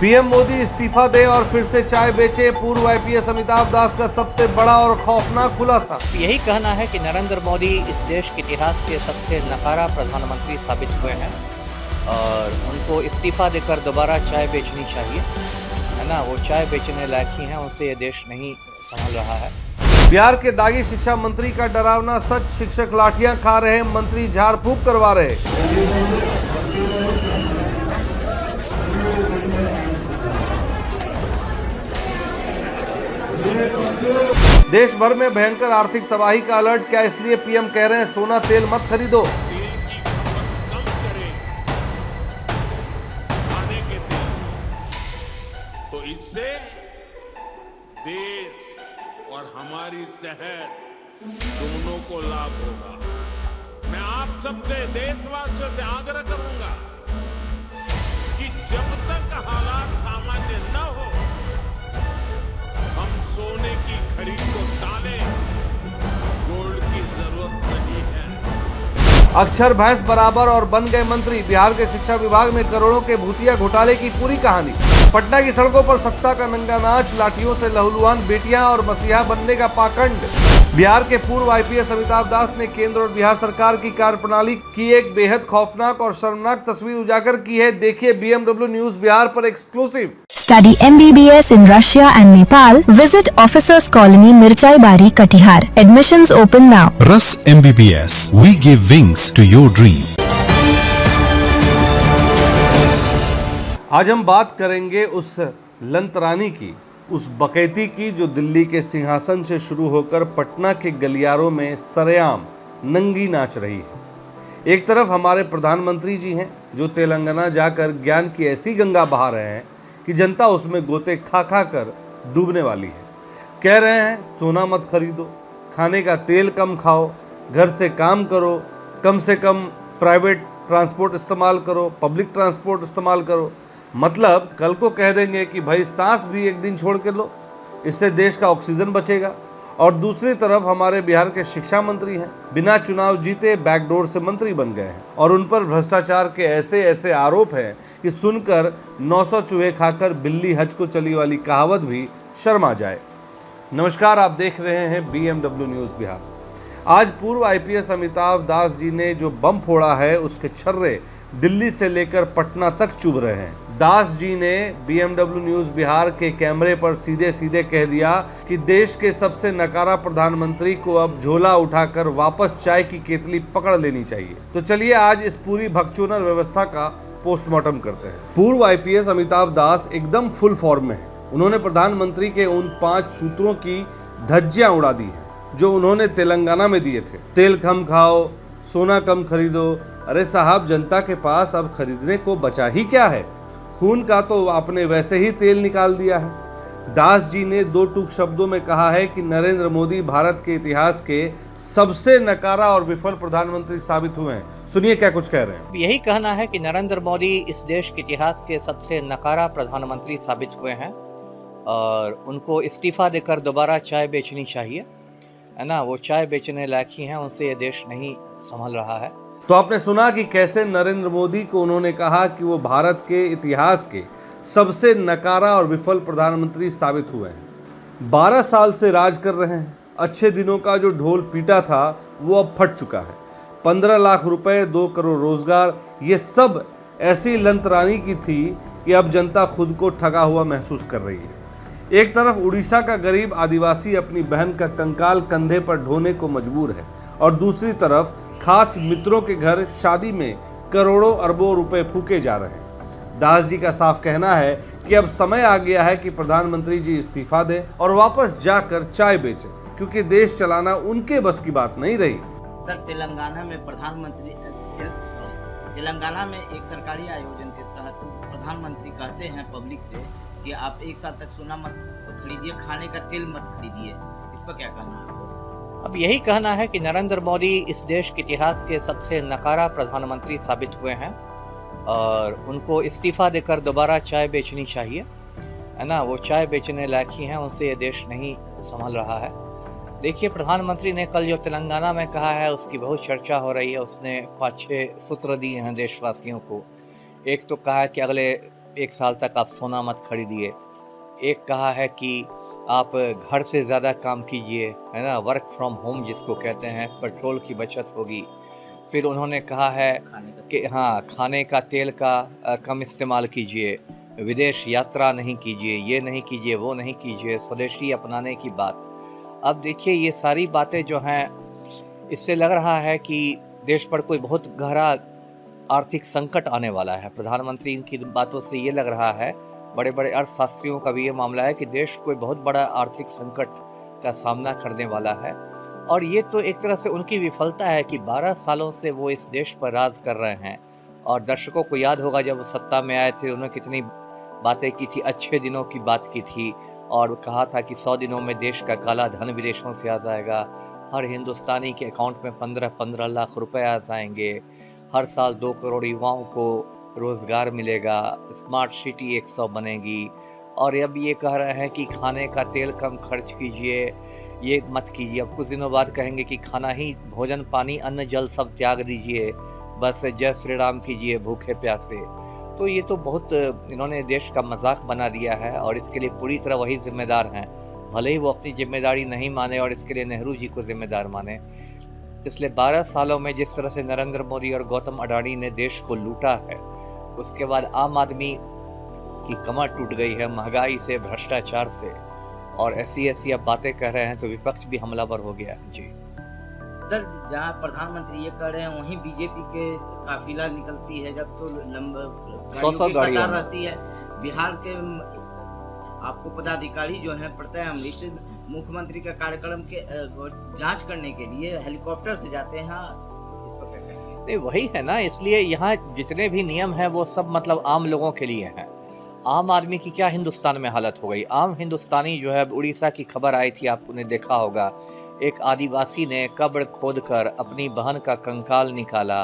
PM Modi इस्तीफा दे और फिर से चाय बेचे, पूर्व आईपीएस अमिताभ दास का सबसे बड़ा और खौफनाक खुलासा। यही कहना है कि नरेंद्र मोदी इस देश के इतिहास के सबसे नकारा प्रधानमंत्री साबित हुए हैं और उनको इस्तीफा देकर दोबारा चाय बेचनी चाहिए, है ना। वो चाय बेचने लायक ही हैं, उनसे ये देश नहीं संभल रहा है। बिहार के दागी शिक्षा मंत्री का डरावना सच, शिक्षक लाठियां खा रहे, मंत्री झाड़ फूंक करवा रहे। देश भर में भयंकर आर्थिक तबाही का अलर्ट, क्या इसलिए पीएम कह रहे हैं सोना तेल मत खरीदो। तो इससे देश और हमारी सेहत दोनों को लाभ होगा। मैं आप सबसे, देशवासियों से आग्रह करूंगा कि जब तक हालात सामान्य न हो, हम सोने की खरीद को टालें। गोल्ड की जरूरत नहीं है। अक्षर भैंस बराबर और बन गए मंत्री, बिहार के शिक्षा विभाग में करोड़ों के भूतिया घोटाले की पूरी कहानी। पटना की सड़कों पर सत्ता का नंगा नाच, लाठियों से लहूलुहान बेटियां और मसीहा बनने का पाखंड। बिहार के पूर्व आईपीएस अमिताभ दास ने केंद्र और बिहार सरकार की कार्यप्रणाली की एक बेहद खौफनाक और शर्मनाक तस्वीर उजागर की है। देखिए BMW न्यूज बिहार पर exclusive. Study MBBS in Russia and Nepal. Visit Officers Colony, Mirchai Bari, Katihar. Admissions open now. Rus MBBS. We give wings to your dream. आज हम बात करेंगे उस लंतरानी की, उस बकैती की जो दिल्ली के सिंहासन से शुरू होकर पटना के गलियारों में सरेआम नंगी नाच रही है। एक तरफ हमारे प्रधानमंत्री जी हैं जो तेलंगाना जाकर ज्ञान की ऐसी गंगा बहा रहे हैं कि जनता उसमें गोते खा खा कर डूबने वाली है। कह रहे हैं सोना मत खरीदो, खाने का तेल कम खाओ, घर से काम करो, कम से कम प्राइवेट ट्रांसपोर्ट इस्तेमाल करो, पब्लिक ट्रांसपोर्ट इस्तेमाल करो। मतलब कल को कह देंगे कि भाई सांस भी एक दिन छोड़ के लो, इससे देश का ऑक्सीजन बचेगा। और दूसरी तरफ हमारे बिहार के शिक्षा मंत्री हैं, बिना चुनाव जीते बैकडोर से मंत्री बन गए हैं और उन पर भ्रष्टाचार के ऐसे ऐसे आरोप हैं कि सुनकर 900 चूहे खाकर बिल्ली हज को चली वाली कहावत भी शर्म आ जाए। नमस्कार, आप देख रहे हैं BMW न्यूज़ बिहार। आज पूर्व आईपीएस अमिताभ दास जी ने जो बम फोड़ा है उसके छर्रे दिल्ली से लेकर पटना तक चुभ रहे हैं। दास जी ने BMW न्यूज़ बिहार के कैमरे पर सीधे सीधे कह दिया कि देश के सबसे नकारा प्रधानमंत्री को अब झोला उठाकर वापस चाय की केतली पकड़ लेनी चाहिए। तो चलिए आज इस पूरी भगचोदर व्यवस्था का पोस्टमार्टम करते हैं। पूर्व आईपीएस अमिताभ दास एकदम फुल फॉर्म में है। उन्होंने प्रधानमंत्री के उन 5 सूत्रों की धज्जियां उड़ा दी हैं जो उन्होंने तेलंगाना में दिए थे। तेल कम खाओ, सोना कम खरीदो। अरे साहब, जनता के पास अब खरीदने को बचा ही क्या है? खून का तो आपने वैसे ही तेल निकाल दिया है। दास जी ने 2 टूक शब्दों में कहा है कि नरेंद्र मोदी भारत के इतिहास के सबसे नकारा और विफल प्रधानमंत्री साबित हुए हैं। सुनिए क्या कुछ कह रहे हैं। यही कहना है कि नरेंद्र मोदी इस देश के इतिहास के सबसे नकारा प्रधानमंत्री साबित हुए हैं और उनको इस्तीफा देकर दोबारा चाय बेचनी चाहिए, है ना। वो चाय बेचने लायक ही हैं, उनसे ये देश नहीं संभल रहा है। तो आपने सुना कि कैसे नरेंद्र मोदी को उन्होंने कहा कि वो भारत के इतिहास के सबसे नकारा और विफल प्रधानमंत्री साबित हुए हैं। 12 साल से राज कर रहे हैं। अच्छे दिनों का जो ढोल पीटा था वो अब फट चुका है। 15 लाख रुपए, 2 करोड़ रोजगार, ये सब ऐसी लंतरानी की थी कि अब जनता खुद को ठगा हुआ महसूस कर रही है। एक तरफ उड़ीसा का गरीब आदिवासी अपनी बहन का कंकाल कंधे पर ढोने को मजबूर है और दूसरी तरफ खास मित्रों के घर शादी में करोड़ों अरबों रुपए फूके जा रहे हैं। दास जी का साफ कहना है कि अब समय आ गया है कि प्रधानमंत्री जी इस्तीफा दें और वापस जाकर चाय बेचें, क्योंकि देश चलाना उनके बस की बात नहीं रही। सर, तेलंगाना में एक सरकारी आयोजन के तहत प्रधानमंत्री कहते हैं पब्लिक से कि आप 1 साल तक सोना मत खरीदिए, खाने का तेल मत खरीदिए। इस पर क्या कहना है? अब यही कहना है कि नरेंद्र मोदी इस देश के इतिहास के सबसे नकारा प्रधानमंत्री साबित हुए हैं और उनको इस्तीफा देकर दोबारा चाय बेचनी चाहिए, है ना। वो चाय बेचने लायक ही हैं, उनसे ये देश नहीं संभल रहा है। देखिए, प्रधानमंत्री ने कल जो तेलंगाना में कहा है उसकी बहुत चर्चा हो रही है। उसने 5-6 सूत्र दिए हैं देशवासियों को। एक तो कहा कि अगले 1 साल तक आप सोना मत खरीदिए। एक कहा है कि आप घर से ज़्यादा काम कीजिए, है ना, वर्क फ्रॉम होम जिसको कहते हैं, पेट्रोल की बचत होगी। फिर उन्होंने कहा है कि हाँ, खाने का तेल का कम इस्तेमाल कीजिए, विदेश यात्रा नहीं कीजिए, ये नहीं कीजिए, वो नहीं कीजिए, स्वदेशी अपनाने की बात। अब देखिए ये सारी बातें जो हैं, इससे लग रहा है कि देश पर कोई बहुत गहरा आर्थिक संकट आने वाला है। प्रधानमंत्री की बातों से ये लग रहा है, बड़े-बड़े अर्थशास्त्रियों का भी ये मामला है कि देश कोई बहुत बड़ा आर्थिक संकट का सामना करने वाला है। और ये तो एक तरह से उनकी विफलता है कि 12 सालों से वो इस देश पर राज कर रहे हैं। और दर्शकों को याद होगा जब वो सत्ता में आए थे, उन्होंने कितनी बातें की थी, अच्छे दिनों की बात की थी और कहा था कि 100 दिनों में देश का काला धन विदेशों से आ जाएगा, हर हिंदुस्तानी के अकाउंट में 15-15 लाख रुपए आ जाएंगे, हर साल 2 करोड़ युवाओं को रोज़गार मिलेगा, स्मार्ट सिटी 100 बनेगी। और अब ये कह रहे हैं कि खाने का तेल कम खर्च कीजिए, ये मत कीजिए। अब कुछ दिनों बाद कहेंगे कि खाना ही, भोजन, पानी, अन्न, जल सब त्याग दीजिए, बस जय श्री राम कीजिए भूखे प्यासे। तो ये तो बहुत इन्होंने देश का मजाक बना दिया है और इसके लिए पूरी तरह वही जिम्मेदार हैं, भले ही वो अपनी जिम्मेदारी नहीं माने और इसके लिए नेहरू जी को जिम्मेदार माने। पिछले 12 सालों में जिस तरह से नरेंद्र मोदी और गौतम अडानी ने देश को लूटा है, उसके बाद आम आदमी की कमर टूट गई है महंगाई से, भ्रष्टाचार से, और ऐसी अब बातें कह रहे हैं तो विपक्ष भी हमलावर हो गया। जी सर, जहाँ प्रधानमंत्री ये कह रहे हैं वहीं बीजेपी के काफिला निकलती है, जब तो सौ गाड़ियों कतार रहती है। बिहार के आपको पदाधिकारी जो हैं प्रत्यय अमृत मुख्यमंत्री के कार्यक्रम के जांच करने के लिए हेलीकॉप्टर से जाते हैं, इस पर क्या कहेंगे? नहीं, वही है ना, इसलिए यहाँ जितने भी नियम हैं वो सब मतलब आम लोगों के लिए हैं। आम आदमी की क्या हिंदुस्तान में हालत हो गई। आम हिंदुस्तानी जो है, उड़ीसा की खबर आई थी, आपने देखा होगा, एक आदिवासी ने कब्र खोदकर अपनी बहन का कंकाल निकाला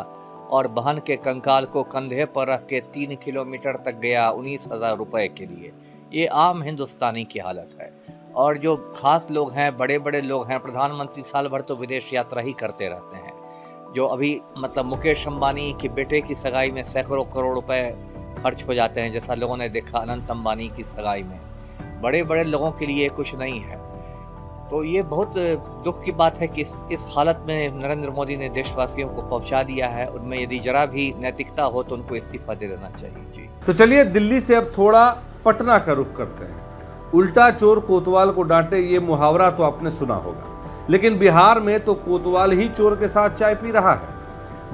और बहन के कंकाल को कंधे पर रख के 3 किलोमीटर तक गया 19,000 रुपए के लिए। ये आम हिंदुस्तानी की हालत है। और जो खास लोग हैं, बड़े बड़े लोग हैं, प्रधानमंत्री साल भर तो विदेश यात्रा ही करते रहते हैं। जो अभी मतलब मुकेश अंबानी के बेटे की सगाई में सैकड़ों करोड़ रुपए खर्च हो जाते हैं, जैसा लोगों ने देखा अनंत अंबानी की सगाई में। बड़े बड़े लोगों के लिए कुछ नहीं है। तो ये बहुत दुख की बात है कि इस हालत में नरेंद्र मोदी ने देशवासियों को पहुंचा दिया है। उनमें यदि जरा भी नैतिकता हो तो उनको इस्तीफा दे देना चाहिए। जी तो चलिए दिल्ली से अब थोड़ा पटना का रुख करते हैं। उल्टा चोर कोतवाल को डांटे, ये मुहावरा तो आपने सुना होगा, लेकिन बिहार में तो कोतवाल ही चोर के साथ चाय पी रहा है।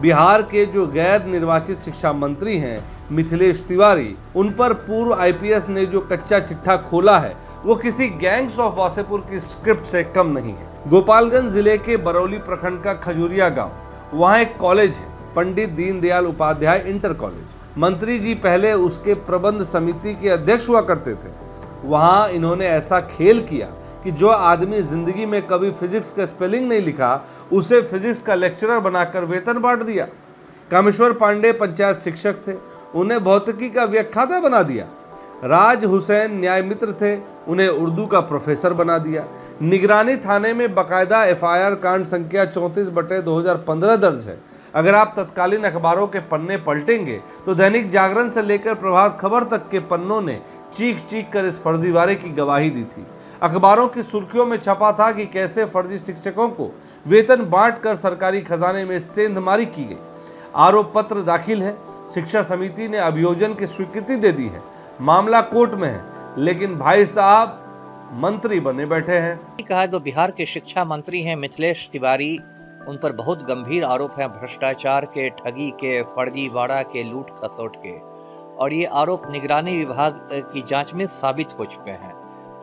बिहार के जो गैर निर्वाचित शिक्षा मंत्री हैं मिथिलेश तिवारी, उन पर पूर्व आईपीएस ने जो कच्चा चिट्ठा खोला है वो किसी गैंग्स ऑफ वासेपुर की स्क्रिप्ट से कम नहीं है। गोपालगंज जिले के बरौली प्रखंड का खजूरिया गांव, वहां एक कॉलेज है, पंडित दीनदयाल उपाध्याय इंटर कॉलेज। मंत्री जी पहले उसके प्रबंध समिति के अध्यक्ष हुआ करते थे। वहां इन्होंने ऐसा खेल किया कि जो आदमी जिंदगी में कभी फिजिक्स का स्पेलिंग नहीं लिखा, उसे फिजिक्स का लेक्चरर बनाकर वेतन बांट दिया। कामेश्वर पांडे पंचायत शिक्षक थे, उन्हें भौतिकी का व्याख्याता बना दिया। राज हुसैन न्याय मित्र थे, उन्हें उर्दू का प्रोफेसर बना दिया। निगरानी थाने में बाकायदा एफआईआर कांड संख्या 34/2015 दर्ज है। अगर आप तत्कालीन अखबारों के पन्ने पलटेंगे तो दैनिक जागरण से लेकर प्रभात खबर तक के पन्नों ने चीख चीख कर इस फर्जीवाड़े की गवाही दी थी। अखबारों की सुर्खियों में छपा था कि कैसे फर्जी शिक्षकों को वेतन बांटकर सरकारी खजाने में सेंधमारी की गई। आरोप पत्र दाखिल है, शिक्षा समिति ने अभियोजन की स्वीकृति दे दी है, मामला कोर्ट में है, लेकिन भाई साहब मंत्री बने बैठे हैं। कहा जो बिहार के शिक्षा मंत्री हैं मिथिलेश तिवारी, उन पर बहुत गंभीर आरोप हैं भ्रष्टाचार के, ठगी के, फर्जीवाड़ा के, लूट खसोट के, और ये आरोप निगरानी विभाग की जांच में साबित हो चुके हैं।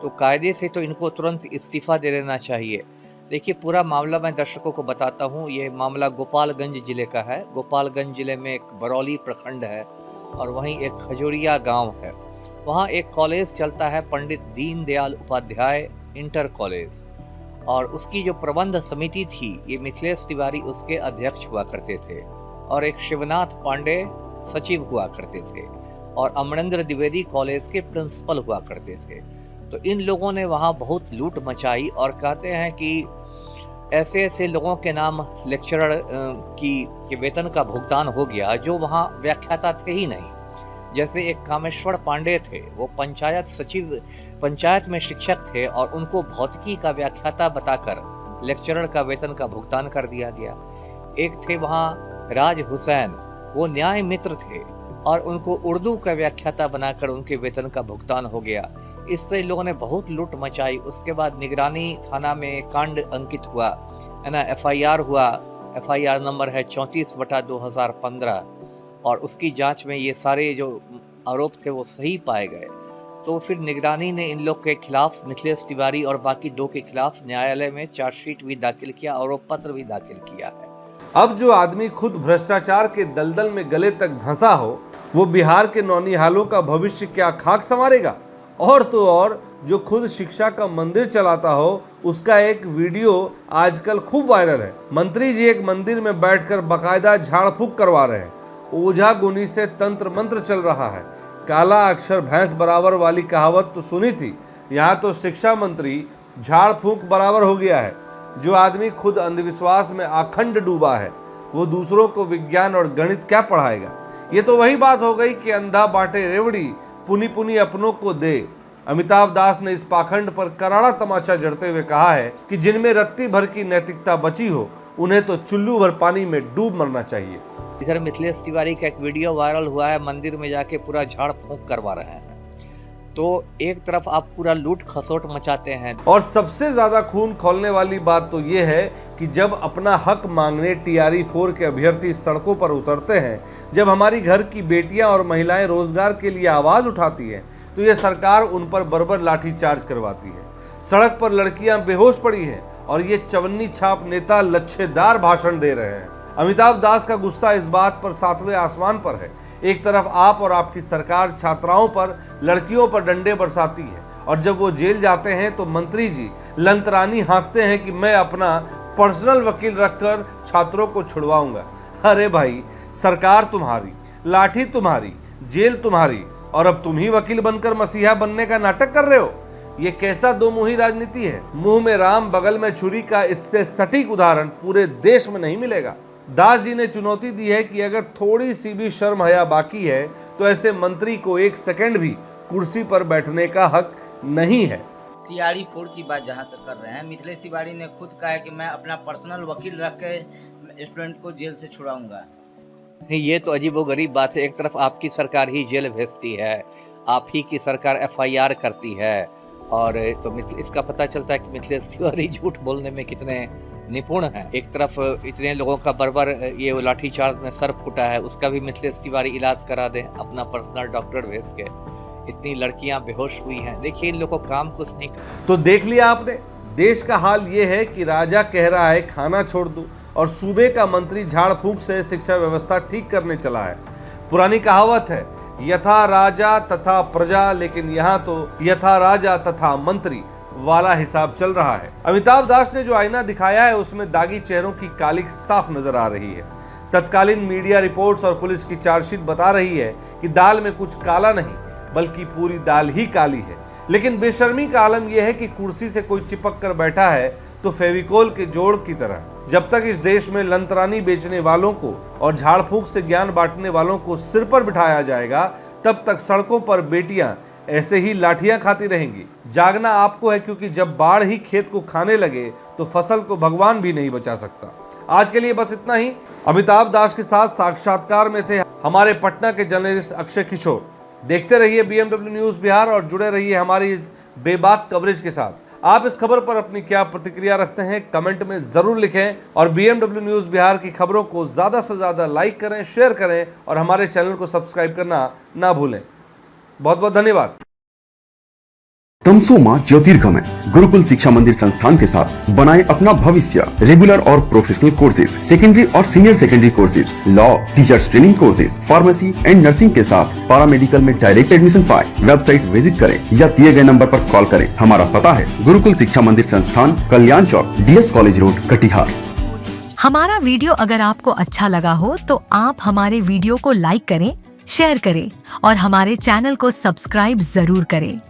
तो कायदे से तो इनको तुरंत इस्तीफा दे देना चाहिए। देखिए पूरा मामला मैं दर्शकों को बताता हूँ। ये मामला गोपालगंज जिले का है। गोपालगंज जिले में एक बरौली प्रखंड है और वहीं एक खजूरिया गांव है। वहाँ एक कॉलेज चलता है, पंडित दीनदयाल उपाध्याय इंटर कॉलेज, और उसकी जो प्रबंध समिति थी, ये मिथिलेश तिवारी उसके अध्यक्ष हुआ करते थे और एक शिवनाथ पांडे सचिव हुआ करते थे और अमरेंद्र द्विवेदी कॉलेज के प्रिंसिपल हुआ करते थे। तो इन लोगों ने वहाँ बहुत लूट मचाई और कहते हैं कि ऐसे ऐसे लोगों के नाम लेक्चरर की वेतन का भुगतान हो गया जो वहाँ व्याख्याता थे ही नहीं। जैसे एक कामेश्वर पांडे थे, वो पंचायत सचिव, पंचायत में शिक्षक थे और उनको भौतिकी का व्याख्याता बताकर लेक्चरर का वेतन का भुगतान कर दिया गया। एक थे वहाँ राज हुसैन, वो न्याय मित्र थे और उनको उर्दू का व्याख्याता बनाकर उनके वेतन का भुगतान हो गया। इससे लोगों ने बहुत लूट मचाई। उसके बाद निगरानी थाना में कांड अंकित हुआ, है ना, FIR हुआ। FIR नंबर है 34/2015 और उसकी जांच में ये सारे जो आरोप थे वो सही पाए गए। तो फिर निगरानी ने इन लोग के खिलाफ, मिथिलेश तिवारी और बाकी 2 के खिलाफ न्यायालय में चार्जशीट भी दाखिल किया, आरोप पत्र भी दाखिल किया है। अब जो आदमी खुद भ्रष्टाचार के दलदल में गले तक धंसा हो, वो बिहार के नौनिहालों का भविष्य क्या खाक संवारेगा? और तो और जो खुद शिक्षा का मंदिर चलाता हो, उसका एक वीडियो आजकल खूब वायरल है। मंत्री जी एक मंदिर में बैठकर बकायदा झाड़ फूक करवा रहे हैं। ओझा गुनी से तंत्र मंत्र चल रहा है। काला अक्षर भैंस बराबर वाली कहावत तो सुनी थी, यहाँ तो शिक्षा मंत्री झाड़ फूक बराबर हो गया है। जो आदमी खुद अंधविश्वास में अखंड डूबा है, वो दूसरों को विज्ञान और गणित क्या पढ़ाएगा? ये तो वही बात हो गई कि अंधा बांटे रेवड़ी, पुनी पुनी अपनों को दे। अमिताभ दास ने इस पाखंड पर करारा तमाचा जड़ते हुए कहा है कि जिनमें रत्ती भर की नैतिकता बची हो, उन्हें तो चुल्लू भर पानी में डूब मरना चाहिए। इधर मिथिलेश तिवारी का एक वीडियो वायरल हुआ है, मंदिर में जाके पूरा झाड़ फूंक करवा रहे हैं। तो एक तरफ आप पूरा लूट खसोट मचाते हैं, और सबसे ज्यादा खून खौलने वाली बात तो ये है कि जब अपना हक मांगने TRE 4 के अभ्यर्थी सड़कों पर उतरते हैं, जब हमारी घर की बेटियां और महिलाएं रोजगार के लिए आवाज उठाती हैं, तो ये सरकार उन पर बर्बर लाठी चार्ज करवाती है। सड़क पर लड़कियां बेहोश पड़ी हैं और ये चवन्नी छाप नेता लच्छेदार भाषण दे रहे हैं। अमिताभ दास का गुस्सा इस बात पर 7वें आसमान पर है। एक तरफ आप और आपकी सरकार छात्राओं पर, लड़कियों पर डंडे बरसाती है, और जब वो जेल जाते हैं तो मंत्री जी लंतरानी हाँकते हैं कि मैं अपना पर्सनल वकील रखकर छात्रों को छुड़वाऊंगा। अरे भाई, सरकार तुम्हारी, लाठी तुम्हारी, जेल तुम्हारी, और अब तुम ही वकील बनकर मसीहा बनने का नाटक कर रहे हो। ये कैसा दो मुही राजनीति है? मुंह में राम बगल में छुरी का इससे सटीक उदाहरण पूरे देश में नहीं मिलेगा। दास जी ने चुनौती दी है कि अगर थोड़ी सी भी शर्म हया बाकी है तो ऐसे मंत्री को 1 सेकंड भी कुर्सी पर बैठने का हक नहीं है। TRE 4 की बात जहाँ तक कर रहे हैं, मिथिलेश तिवारी ने खुद कहा है कि मैं अपना पर्सनल वकील रख के स्टूडेंट को जेल से छुड़ाऊंगा। ये तो अजीबोगरीब बात है। एक तरफ आपकी सरकार ही जेल भेजती है, आप ही की सरकार FIR करती है, और तो इसका पता चलता है कि मिथिलेश तिवारी झूठ बोलने में कितने निपुण हैं। एक तरफ इतने लोगों का बर्बर ये लाठीचार्ज में सर फूटा है, उसका भी मिथिलेश तिवारी इलाज करा दें अपना पर्सनल डॉक्टर भेज के। इतनी लड़कियां बेहोश हुई हैं, देखिए इन लोगों को काम कुछ नहीं। तो देख लिया आपने, देश का हाल ये है कि राजा कह रहा है खाना छोड़ दो, और सूबे का मंत्री झाड़ फूंक से शिक्षा व्यवस्था ठीक करने चला है। पुरानी कहावत है, यथा राजा तथा प्रजा, लेकिन यहाँ तो यथा राजा तथा मंत्री वाला हिसाब चल रहा है। अमिताभ दास ने जो आईना दिखाया है, उसमें दागी चेहरों की कालिक साफ नजर आ रही है। तत्कालीन मीडिया रिपोर्ट्स और पुलिस की चार्जशीट बता रही है कि दाल में कुछ काला नहीं, बल्कि पूरी दाल ही काली है। लेकिन बेशर्मी का आलम यह है कि कुर्सी से कोई चिपक कर बैठा है तो फेविकोल के जोड़ की तरह। जब तक इस देश में लंतरानी बेचने वालों को और झाड़ फूक से ज्ञान बांटने वालों को सिर पर बिठाया जाएगा, तब तक सड़कों पर बेटियां ऐसे ही लाठियां खाती रहेंगी। जागना आपको है, क्योंकि जब बाढ़ ही खेत को खाने लगे तो फसल को भगवान भी नहीं बचा सकता। आज के लिए बस इतना ही। अमिताभ दास के साथ साक्षात्कार में थे हमारे पटना के जर्नलिस्ट अक्षय किशोर। देखते रहिए BMW न्यूज बिहार और जुड़े रहिए हमारी इस बेबाक कवरेज के साथ। आप इस खबर पर अपनी क्या प्रतिक्रिया रखते हैं, कमेंट में जरूर लिखें, और BMW न्यूज बिहार की खबरों को ज्यादा से ज्यादा लाइक करें, शेयर करें और हमारे चैनल को सब्सक्राइब करना ना भूलें। बहुत बहुत धन्यवाद। तमसो मां ज्योतिर्गमय गुरुकुल शिक्षा मंदिर संस्थान के साथ बनाए अपना भविष्य। रेगुलर और प्रोफेशनल कोर्सेज, सेकेंडरी और senior secondary courses, law, teachers training courses, pharmacy and nursing के साथ पैरामेडिकल में डायरेक्ट एडमिशन पाए। वेबसाइट विजिट करें या दिए गए नंबर पर कॉल करें। हमारा पता है गुरुकुल शिक्षा मंदिर संस्थान, कल्याण चौक, DS कॉलेज रोड, कटिहार। हमारा वीडियो अगर आपको अच्छा लगा हो तो आप हमारे वीडियो को लाइक करें, शेयर करें और हमारे चैनल को सब्सक्राइब जरूर करें।